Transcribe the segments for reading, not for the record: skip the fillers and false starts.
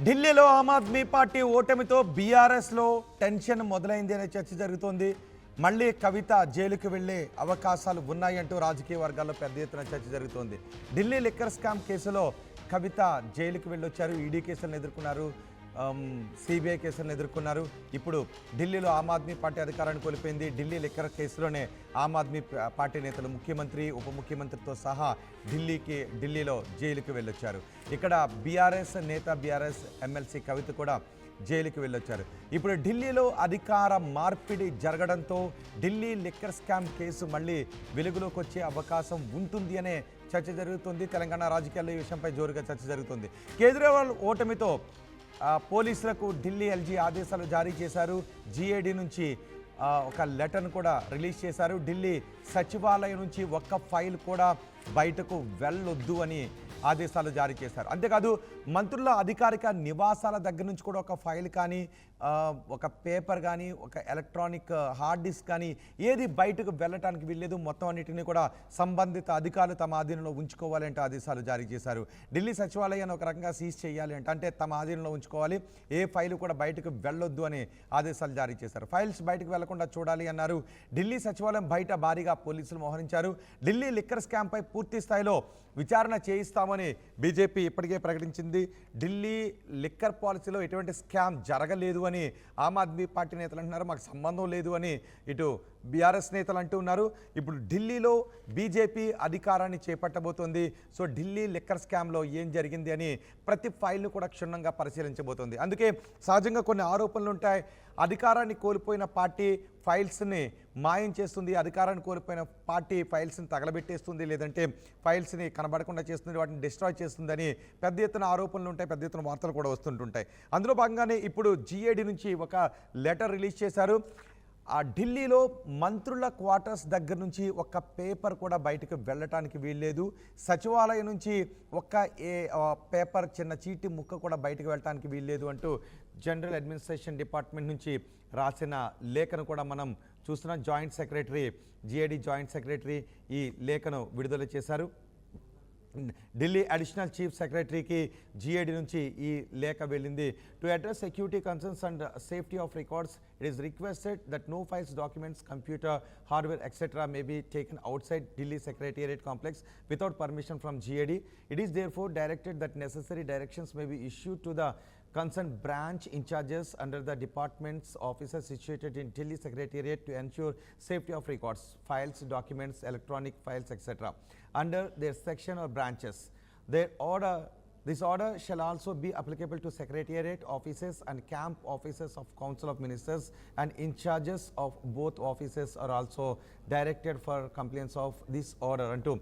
ఢిల్లీలో ఆమ్ ఆద్మీ పార్టీ ఓటమితో బీఆర్ఎస్లో టెన్షన్ మొదలైంది అనే చర్చ జరుగుతోంది. మళ్ళీ కవిత జైలుకు వెళ్లే అవకాశాలు ఉన్నాయంటూ రాజకీయ వర్గాల్లో పెద్ద ఎత్తున చర్చ జరుగుతోంది. ఢిల్లీ లిక్కర్ స్కామ్ కేసులో కవిత జైలుకు వెళ్ళొచ్చారు. ఈడీ కేసులను ఎదుర్కొన్నారు, సిబిఐ కేసులను ఎదుర్కొన్నారు. ఇప్పుడు ఢిల్లీలో ఆమ్ ఆద్మీ పార్టీ అధికారాన్ని కోల్పోయింది. ఢిల్లీ లిక్కర్ కేసులోనే ఆమ్ ఆద్మీ పార్టీ నేతలు ముఖ్యమంత్రి, ఉప ముఖ్యమంత్రితో సహా ఢిల్లీలో జైలుకు వెళ్ళొచ్చారు. ఇక్కడ బీఆర్ఎస్ నేత, బీఆర్ఎస్ ఎమ్మెల్సీ కవిత కూడా జైలుకి వెళ్ళొచ్చారు. ఇప్పుడు ఢిల్లీలో అధికార మార్పిడి జరగడంతో ఢిల్లీ లిక్కర్ స్కామ్ కేసు మళ్ళీ వెలుగులోకి వచ్చే అవకాశం ఉంటుంది అనే చర్చ జరుగుతుంది. తెలంగాణ రాజకీయాల్లో ఈ విషయంపై జోరుగా చర్చ జరుగుతుంది. కేజ్రీవాల్ ఓటమితో పోలీసులకు ఢిల్లీ ఎల్జీ ఆదేశాలు జారీ చేశారు. జీఏడీ నుంచి ఒక లెటర్ను కూడా రిలీజ్ చేశారు. ఢిల్లీ సచివాలయం నుంచి ఒక్క ఫైల్ కూడా బయటకు వెళ్ళొద్దు అని ఆదేశాలు జారీ చేశారు. అంతేకాదు మంత్రుల అధికారిక నివాసాల దగ్గర నుంచి కూడా ఒక ఫైల్ కానీ, ఒక పేపర్ కానీ, ఒక ఎలక్ట్రానిక్ హార్డ్ డిస్క్ కానీ ఏది బయటకు వెళ్ళటానికి వీల్లేదు. మొత్తం అన్నిటినీ కూడా సంబంధిత అధికారులు తమ ఆధీనంలో ఉంచుకోవాలి అంటే ఆదేశాలు జారీ చేశారు. ఢిల్లీ సచివాలయాన్ని ఒక రకంగా సీజ్ చేయాలి అంటే తమ ఆధీనంలో ఉంచుకోవాలి, ఏ ఫైలు కూడా బయటకు వెళ్ళొద్దు అని ఆదేశాలు జారీ చేశారు. ఫైల్స్ బయటకు వెళ్లకుండా చూడాలి అన్నారు. ఢిల్లీ సచివాలయం బయట భారీగా పోలీసులు మోహరించారు. ఢిల్లీ లిక్కర్ స్కామ్పై పూర్తి స్థాయిలో విచారణ చేయిస్తామని బీజేపీ ఇప్పటికే ప్రకటించింది. ఢిల్లీ లిక్కర్ పాలసీలో ఎటువంటి స్కామ్ జరగలేదు అని ఆమ్ ఆద్మీ పార్టీ నేతలు అంటున్నారు. మాకు సంబంధం లేదు అని ఇటు బీఆర్ఎస్ నేతలు అంటూ ఉన్నారు. ఇప్పుడు ఢిల్లీలో బీజేపీ అధికారాన్ని చేపట్టబోతోంది. సో ఢిల్లీ లిక్కర్ స్కామ్లో ఏం జరిగింది అని ప్రతి ఫైల్ను కూడా క్షుణ్ణంగా పరిశీలించబోతోంది. అందుకే సహజంగా కొన్ని ఆరోపణలు ఉంటాయి. అధికారాన్ని కోల్పోయిన పార్టీ ఫైల్స్ని మాయం చేస్తుంది, అధికారాన్ని కోల్పోయిన పార్టీ ఫైల్స్ని తగలబెట్టేస్తుంది, లేదంటే ఫైల్స్ని కనబడకుండా చేస్తుంది, వాటిని డిస్ట్రాయ్ చేస్తుందని పెద్ద ఎత్తున ఆరోపణలు ఉంటాయి, పెద్ద ఎత్తున వార్తలు కూడా వస్తుంటుంటాయి. అందులో భాగంగానే ఇప్పుడు జీఏడీ నుంచి ఒక లెటర్ రిలీజ్ చేశారు. ఆ ఢిల్లీలో మంత్రుల క్వార్టర్స్ దగ్గర నుంచి ఒక్క పేపర్ కూడా బయటకు వెళ్ళటానికి వీల్లేదు. సచివాలయం నుంచి ఒక్క పేపర్, చిన్న చీటి ముక్క కూడా బయటకు వెళ్ళటానికి వీల్లేదు అంటూ జనరల్ అడ్మినిస్ట్రేషన్ డిపార్ట్మెంట్ నుంచి రాసిన లేఖను కూడా మనం చూస్తున్నాం. Joint secretary, GAD joint secretary ఈ లేఖను విడుదల చేశారు. ఢిల్లీ అడిషనల్ చీఫ్ సెక్రటరీకి జీఏడీ నుంచి ఈ లేఖ వెళ్ళింది. To address security concerns and safety of records, it is requested that no files, documents, computer, hardware, etc. may be taken outside Delhi Secretariat complex without permission from GAD. It is therefore directed that necessary directions may be issued to the concerned branch in charges under the department's offices situated in Delhi Secretariat to ensure safety of records, files, documents, electronic files, etc. under their section or branches. This order shall also be applicable to Secretariat offices and camp offices of Council of Ministers, and in charges of both offices are also directed for compliance of this order అంటూ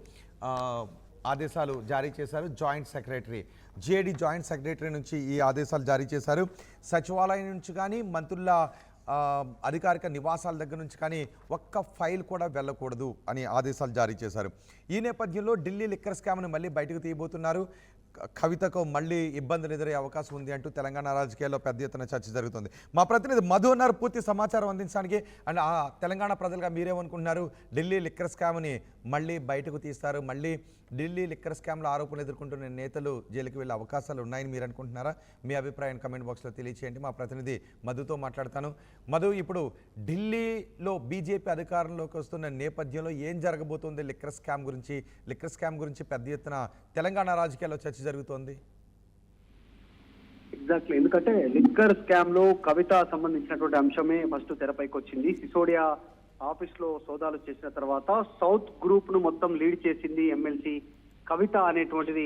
ఆదేశాలు జారీ చేశారు joint secretary. GAD joint secretary నుంచి ఈ ఆదేశాలు జారీ చేశారు. సచివాలయం నుంచి కానీ, మంత్రుల అధికారిక నివాసాల దగ్గర నుంచి కానీ ఒక్క ఫైల్ కూడా వెళ్ళకూడదు అని ఆదేశాలు జారీ చేశారు. ఈ నేపథ్యంలో ఢిల్లీ లిక్కర్ స్కామ్ను మళ్ళీ బయటకు తీయబోతున్నారు. కవితకు మళ్ళీ ఇబ్బందులు ఎదురయ్యే అవకాశం ఉంది అంటూ తెలంగాణ రాజకీయాల్లో పెద్ద ఎత్తున చర్చ జరుగుతుంది. మా ప్రతినిధి మధు ఉన్నారు పూర్తి సమాచారం అందించడానికి. అండ్ తెలంగాణ ప్రజలుగా మీరేమనుకుంటున్నారు? ఢిల్లీ లిక్కర్ స్కామ్ని మళ్ళీ బయటకు తీస్తారు, మళ్ళీ ఢిల్లీ లిక్కర్ స్కామ్లో ఆరోపణలు ఎదుర్కొంటున్న నేతలు జైలుకి వెళ్ళే అవకాశాలు ఉన్నాయని మీరు అనుకుంటున్నారా? మీ అభిప్రాయం కమెంట్ బాక్స్లో తెలియచేయండి. మా ప్రతినిధి మధుతో మాట్లాడతాను. మధు, ఇప్పుడు ఢిల్లీలో బీజేపీ అధికారంలోకి వస్తున్న నేపథ్యంలో ఏం జరగబోతోంది? లిక్కర్ స్కామ్ గురించి పెద్ద ఎత్తున తెలంగాణ రాజకీయాల్లో చర్చ జరుగుతోంది. ఎగ్జాక్ట్లీ, ఎందుకంటే లిక్కర్ స్కామ్ లో కవిత సంబంధించినటువంటి అంశమే ఫస్ట్ తెరపైకి వచ్చింది. సిసోడియా ఆఫీస్ లో సోదాలు చేసిన తర్వాత సౌత్ గ్రూప్ ను మొత్తం లీడ్ చేసింది ఎమ్మెల్సీ కవిత అనేటువంటిది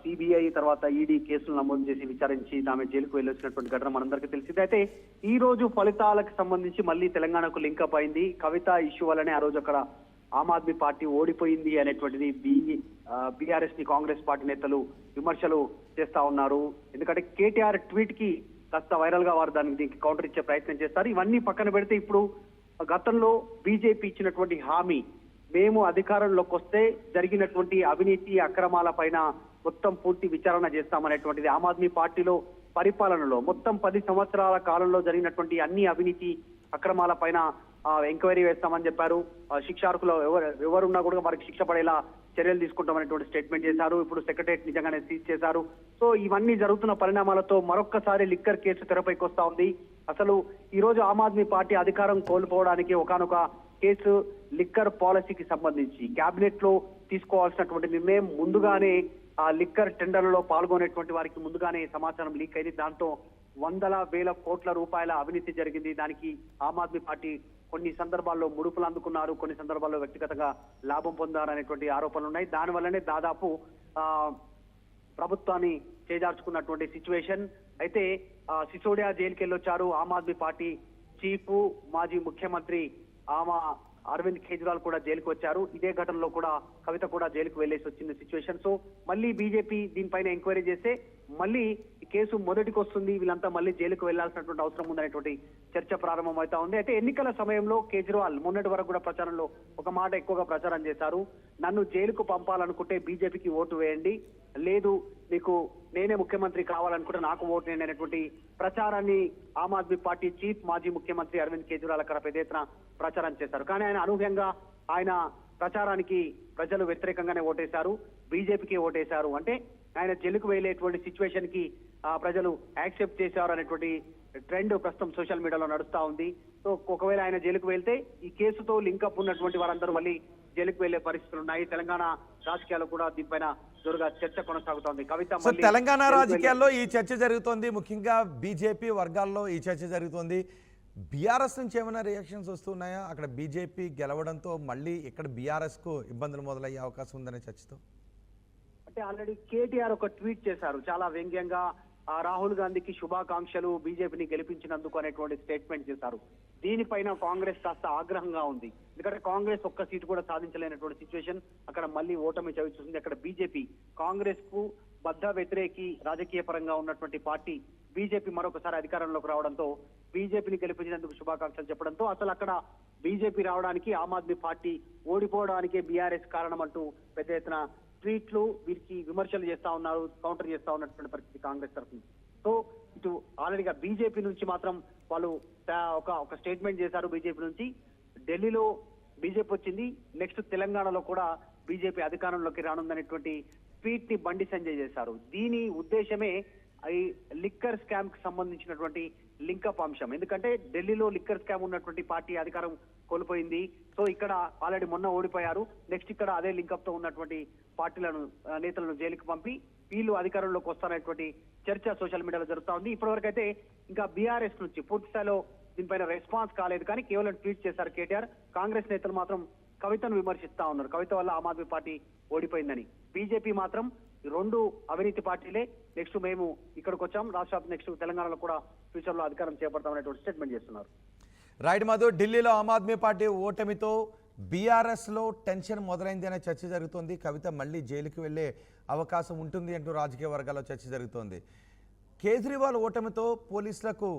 సిబిఐ తర్వాత ఈడీ కేసులు నమోదు చేసి విచారించి ఆమె జైలుకు వెళ్ళొచ్చినటువంటి ఘటన మనందరికీ తెలిసింది. అయితే ఈ రోజు ఫలితాలకు సంబంధించి మళ్ళీ తెలంగాణకు లింకప్ అయింది. కవిత ఇష్యూ వల్లనే ఆ రోజు అక్కడ ఆమ్ ఆద్మీ పార్టీ ఓడిపోయింది అనేటువంటిది బీఆర్ఎస్ ని కాంగ్రెస్ పార్టీ నేతలు విమర్శలు చేస్తా ఉన్నారు. ఎందుకంటే కేటీఆర్ ట్వీట్ కి కాస్త వైరల్ గా వారు దీనికి కౌంటర్ ఇచ్చే ప్రయత్నం చేస్తారు. ఇవన్నీ పక్కన పెడితే ఇప్పుడు గతంలో బీజేపీ ఇచ్చినటువంటి హామీ, మేము అధికారంలోకి వస్తే జరిగినటువంటి అవినీతి అక్రమాల పైన మొత్తం పూర్తి విచారణ చేస్తామనేటువంటిది, ఆమ్ ఆద్మీ పార్టీలో పరిపాలనలో మొత్తం 10 సంవత్సరాల కాలంలో జరిగినటువంటి అన్ని అవినీతి అక్రమాల పైన ఎంక్వైరీ వేస్తామని చెప్పారు. శిక్షార్హులు ఎవరున్నా కూడా వారికి శిక్ష పడేలా చర్యలు తీసుకుంటామనేటువంటి స్టేట్మెంట్ చేశారు. ఇప్పుడు సెక్రటరియట్ నిజంగానే సీజ్ చేశారు. సో ఇవన్నీ జరుగుతున్న పరిణామాలతో మరొక్కసారి లిక్కర్ కేసు తెరపైకి వస్తా ఉంది. అసలు ఈ రోజు ఆమ్ ఆద్మీ పార్టీ అధికారం కోల్పోవడానికి ఒకానొక కేసు లిక్కర్ పాలసీకి సంబంధించి కేబినెట్ లో తీసుకోవాల్సినటువంటి నిర్ణయం ముందుగానే ఆ లిక్కర్ టెండర్లలో పాల్గొనేటువంటి వారికి ముందుగానే సమాచారం లీక్ అయింది. దాంతో వందల వేల కోట్ల రూపాయల అవినీతి జరిగింది. దానికి ఆమ్ ఆద్మీ పార్టీ కొన్ని సందర్భాల్లో ముడుపులు అందుకున్నారు, కొన్ని సందర్భాల్లో వ్యక్తిగతంగా లాభం పొందారు అనేటువంటి ఆరోపణలు ఉన్నాయి. దానివల్లనే దాదాపు ప్రభుత్వాన్ని చేజార్చుకున్నటువంటి సిచ్యువేషన్. అయితే సిసోడియా జైలుకి వెళ్ళొచ్చారు ఆమ్ ఆద్మీ పార్టీ చీఫ్, మాజీ ముఖ్యమంత్రి అరవింద్ కేజ్రీవాల్ కూడా జైలుకు వచ్చారు. ఇదే ఘటనలో కూడా కవిత కూడా జైలుకు వెళ్లేసి వచ్చింది సిచ్యువేషన్. సో మళ్ళీ బీజేపీ దీనిపైన ఎంక్వైరీ చేస్తే మళ్ళీ కేసు మొదటికి వస్తుంది, వీళ్ళంతా మళ్ళీ జైలుకు వెళ్లాల్సినటువంటి అవసరం ఉందనేటువంటి చర్చ ప్రారంభమవుతా ఉంది. అయితే ఎన్నికల సమయంలో కేజ్రీవాల్ మొన్నటి వరకు కూడా ప్రచారంలో ఒక మాట ఎక్కువగా ప్రచారం చేశారు. నన్ను జైలుకు పంపాలనుకుంటే బీజేపీకి ఓటు వేయండి, లేదు మీకు నేనే ముఖ్యమంత్రి కావాలనుకుంటే నాకు ఓటు వేయండి అనేటువంటి ప్రచారాన్ని ఆమ్ ఆద్మీ పార్టీ చీఫ్ మాజీ ముఖ్యమంత్రి అరవింద్ కేజ్రీవాల్ అక్కడ పెద్ద ఎత్తున ప్రచారం చేశారు. కానీ ఆయన అనూహ్యంగా ఆయన ప్రచారానికి ప్రజలు వ్యతిరేకంగానే ఓటేశారు, బీజేపీకి ఓటేశారు. అంటే ఆయన జైలుకు వెళ్లేటువంటి సిచ్యువేషన్ కి ప్రజలు యాక్సెప్ట్ చేశారు అనేటువంటి ట్రెండ్ ప్రస్తుతం సోషల్ మీడియాలో నడుస్తా ఉంది. సో ఒకవేళ ఆయన జైలుకు వెళ్తే ఈ కేసుతో లింకప్ ఉన్నటువంటి వారందరూ మళ్ళీ జైలుకు వెళ్లే పరిస్థితులు ఉన్నాయి. తెలంగాణ రాజకీయాల్లో కూడా దీనిపైన జోరుగా చర్చ కొనసాగుతోంది. కవిత తెలంగాణ రాజకీయాల్లో ఈ చర్చ జరుగుతోంది, ముఖ్యంగా బీజేపీ వర్గాల్లో ఈ చర్చ జరుగుతోంది. బీఆర్ఎస్ నుంచి ఏమైనా రియాక్షన్స్ వస్తున్నాయా? అక్కడ బీజేపీ గెలవడంతో మళ్ళీ ఇక్కడ బీఆర్ఎస్కు ఇబ్బందులు మొదలయ్యే అవకాశం ఉందనే చర్చతో. అంటే ఆల్రెడీ కేటీఆర్ ఒక ట్వీట్ చేశారు చాలా వ్యంగ్యంగా, రాహుల్ గాంధీకి శుభాకాంక్షలు, బీజేపీని గెలిపించినందుకు అనేటువంటి స్టేట్మెంట్ చేశారు. దీనిపైన కాంగ్రెస్ కాస్త ఆగ్రహంగా ఉంది. ఎందుకంటే కాంగ్రెస్ ఒక్క సీటు కూడా సాధించలేనటువంటి సిచ్యువేషన్, అక్కడ మళ్ళీ ఓటమి చవి చూసింది. అక్కడ బీజేపీ కాంగ్రెస్ కు బద్ధ వ్యతిరేకి రాజకీయ పరంగా ఉన్నటువంటి పార్టీ బీజేపీ మరొకసారి అధికారంలోకి రావడంతో బీజేపీని గెలిపించినందుకు శుభాకాంక్షలు చెప్పడంతో అసలు అక్కడ బీజేపీ రావడానికి ఆమ్ ఆద్మీ పార్టీ ఓడిపోవడానికే బీఆర్ఎస్ కారణం అంటూ పెద్ద ఎత్తున ట్వీట్లు వీరికి విమర్శలు చేస్తా ఉన్నారు, కౌంటర్ చేస్తా ఉన్నటువంటి పరిస్థితి కాంగ్రెస్ తరఫు నుంచి. సో ఇటు ఆల్రెడీగా బీజేపీ నుంచి మాత్రం వాళ్ళు ఒక స్టేట్మెంట్ చేశారు. బీజేపీ నుంచి ఢిల్లీలో బీజేపీ వచ్చింది, నెక్స్ట్ తెలంగాణలో కూడా బీజేపీ అధికారంలోకి రానుందనేటువంటి ట్వీట్ ని బండి సంజయ్ చేశారు. దీని ఉద్దేశమే ఈ లిక్కర్ స్కామ్ కి సంబంధించినటువంటి లింకప్ అంశం. ఎందుకంటే ఢిల్లీలో లిక్కర్ స్కామ్ ఉన్నటువంటి పార్టీ అధికారం కోల్పోయింది. సో ఇక్కడ ఆల్రెడీ మొన్న ఓడిపోయారు, నెక్స్ట్ ఇక్కడ అదే లింకప్ తో ఉన్నటువంటి పార్టీలను నేతలను జైలుకు పంపి వీళ్ళు అధికారంలోకి వస్తారనేటువంటి చర్చ సోషల్ మీడియాలో జరుగుతా ఉంది. ఇప్పటివరకు అయితే ఇంకా బీఆర్ఎస్ నుంచి పూర్తి స్థాయిలో దీనిపైన రెస్పాన్స్ కాలేదు, కానీ కేవలం ట్వీట్ చేశారు కేటీఆర్. కాంగ్రెస్ నేతలు మాత్రం కవితను విమర్శిస్తా ఉన్నారు, కవిత వల్ల ఆమ్ ఆద్మీ పార్టీ ఓడిపోయిందని. బీజేపీ మాత్రం రెండు అవినీతి పార్టీలే, నెక్స్ట్ మేము ఇక్కడికి వచ్చాం, రాష్ట్ర నెక్స్ట్ తెలంగాణలో కూడా ఫ్యూచర్ లో అధికారం చేపడతామనేటువంటి స్టేట్మెంట్ చేస్తున్నారు. రైట్ మధు, ఢిల్లీలో ఆమ్ ఆద్మీ పార్టీ ఓటమితో బీఆర్ఎస్లో టెన్షన్ మొదలైంది అనే చర్చ జరుగుతోంది. కవిత మళ్ళీ జైలుకి వెళ్లే అవకాశం ఉంటుంది అంటూ రాజకీయ వర్గాల్లో చర్చ జరుగుతోంది. కేజ్రీవాల్ ఓటమితో పోలీసులకు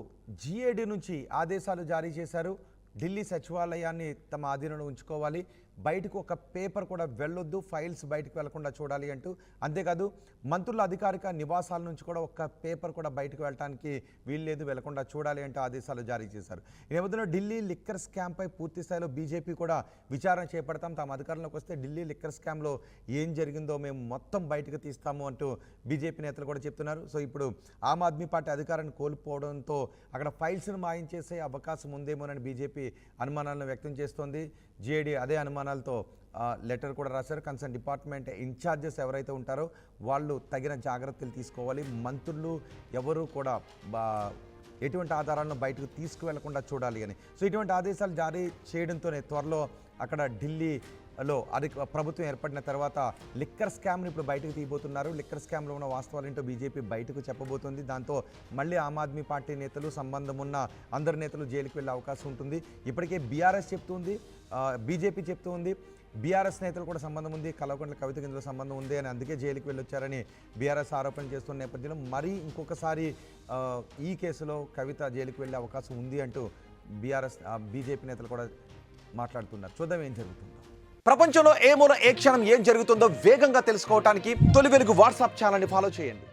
జీఏడీ నుంచి ఆదేశాలు జారీ చేశారు. ఢిల్లీ సచివాలయాన్ని తమ ఆధీనంలో ఉంచుకోవాలి, బయటకు ఒక పేపర్ కూడా వెళ్ళొద్దు, ఫైల్స్ బయటకు వెళ్లకుండా చూడాలి అంటూ. అంతేకాదు మంత్రుల అధికారిక నివాసాల నుంచి కూడా ఒక్క పేపర్ కూడా బయటకు వెళ్ళడానికి వీల్లేదు, వెళ్లకుండా చూడాలి అంటూ ఆదేశాలు జారీ చేశారు. ఈ నేపథ్యంలో ఢిల్లీ లిక్కర్ స్కామ్పై పూర్తి స్థాయిలో బీజేపీ కూడా విచారణ చేపడతాం, తాము అధికారంలోకి వస్తే ఢిల్లీ లిక్కర్ స్కామ్లో ఏం జరిగిందో మేము మొత్తం బయటకు తీస్తాము అంటూ బీజేపీ నేతలు కూడా చెప్తున్నారు. సో ఇప్పుడు ఆమ్ ఆద్మీ పార్టీ అధికారాన్ని కోల్పోవడంతో అక్కడ ఫైల్స్ను మాయం చేసే అవకాశం ఉందేమోనని బీజేపీ అనుమానాలను వ్యక్తం చేస్తోంది. జేడీ అదే అనుమానాలతో లెటర్ కూడా రాశారు. కన్సర్న్ డిపార్ట్మెంట్ ఇన్ఛార్జెస్ ఎవరైతే ఉంటారో వాళ్ళు తగిన జాగ్రత్తలు తీసుకోవాలి, మంత్రులు ఎవరు కూడా ఎటువంటి ఆధారాలను బయటకు తీసుకువెళ్లకుండా చూడాలి అని. సో ఇటువంటి ఆదేశాలు జారీ చేయడంతోనే త్వరలో అక్కడ ఢిల్లీలో ప్రభుత్వం ఏర్పడిన తర్వాత లిక్కర్ స్కామ్ని ఇప్పుడు బయటకు తీయబోతున్నారు. లిక్కర్ స్కామ్లో ఉన్న వాస్తవాలు ఏంటో బీజేపీ బయటకు చెప్పబోతుంది. దాంతో మళ్ళీ ఆమ్ ఆద్మీ పార్టీ నేతలు, సంబంధం ఉన్న అందరు నేతలు జైలుకు వెళ్ళే అవకాశం ఉంటుంది. ఇప్పటికే బీఆర్ఎస్ చెప్తుంది, బీజేపీ చెప్తూ ఉంది, బీఆర్ఎస్ నేతలు కూడా సంబంధం ఉంది, కల్వకుంట్ల కవితకి ఇందులో సంబంధం ఉంది అని, అందుకే జైలుకి వెళ్ళొచ్చారని బీఆర్ఎస్ ఆరోపణ చేస్తున్న నేపథ్యంలో మరీ ఇంకొకసారి ఈ కేసులో కవిత జైలుకి వెళ్ళే అవకాశం ఉంది అంటూ బీజేపీ నేతలు కూడా మాట్లాడుతున్నారు. చూద్దాం ఏం జరుగుతుందో. ప్రపంచంలో ఏ మూల ఏ క్షణం ఏం జరుగుతుందో వేగంగా తెలుసుకోవడానికి తొలి వెలుగు వాట్సాప్ ఛానల్ని ఫాలో చేయండి.